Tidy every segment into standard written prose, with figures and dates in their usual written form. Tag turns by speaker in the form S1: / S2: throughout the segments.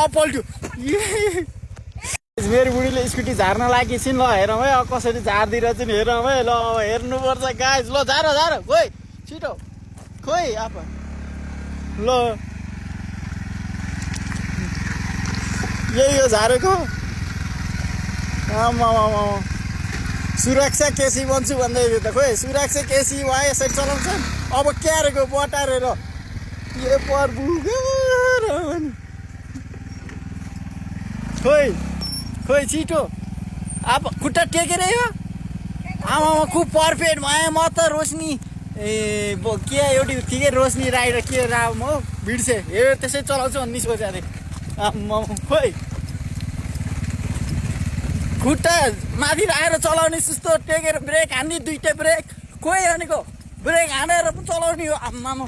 S1: पल्ट्यो मेरो बुढीले स्कुटी झार्न लागेछिन् ल हेरौँ है अब कसरी झारिदिरहेछ नि हेरौँ है ल अब हेर्नुपर्छ गाइस ल झार खोइ छिटो खोइ आप ल यही हो झारेको आमा सुरक्षा केसी बन्छु भन्दै थियो त खोइ सुरक्षा केसी वा यसरी चलाउँछ अब क्यारेको बटारेर के प्रभु खोइ छिटो अब खुट्टा टेकेर यो आमामा खुब पर्फेक्ट भयो म त रोशनी के एउटी ठिकै रोशनी राई र के राम हो बिर्से हे त्यसै चलाउँछु भन्ने सोचेको थिएँ आम्मा खोइ खुट्टा माथि राखेर चलाउने जस्तो टेकेर ब्रेक हान्ने दुईटै ब्रेक खोइ हानेको ब्रेक हानेर पो चलाउने हो आम्मामा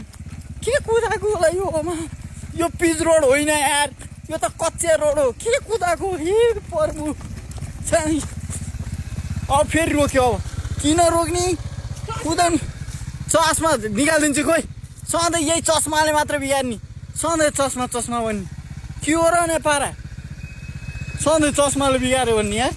S1: के कुदाएको होला यो पिच रोड होइन यार यो त कच्चे रोड हो के कुदाएको हे प्रभु अब फेरि रोक्यो अब किन रोक्ने कुदाउने चस्मा निकालिदिन्छु खोइ सधैँ यही चस्माले मात्र बिगार्ने सधैँ चस्मा भन्ने के हो र नेपारा सधैँ चस्माले बिगाऱ्यो भन्ने यार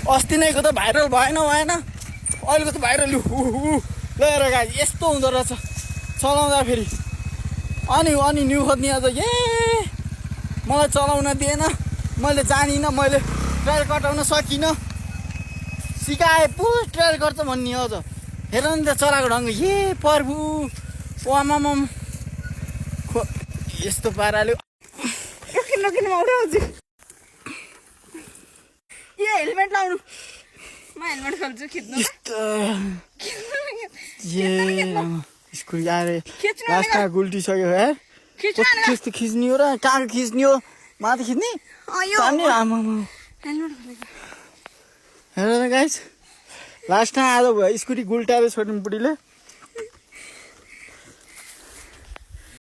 S1: अस्ति नैको त भाइरल भएन अहिलेको त भाइरल लिएर गाडी यस्तो हुँदो रहेछ चलाउँदा फेरि अनि न्यु खोज्ने अझ ए मलाई चलाउन दिएन मैले जानिनँ मैले ट्रायल कटाउन सकिनँ सिकाए पो ट्रायल गर्छ भन्ने अझ हेर नि त चलाएको ढङ्ग ए प्रभु आमाम यस्तो पाराले
S2: हेलमेट लाउनु म हेलमेट खोल्छु खिच्नु
S1: स्कुल आएर लास्टमा गुल्टिसक्यो यार त्यस्तो खिच्ने हो र कहाँ खिच्ने हो माथि खिच्ने आमा हेर त गाइस लास्टमा आज भयो स्कुटी गुल्टाएर छोड्ने बुढीले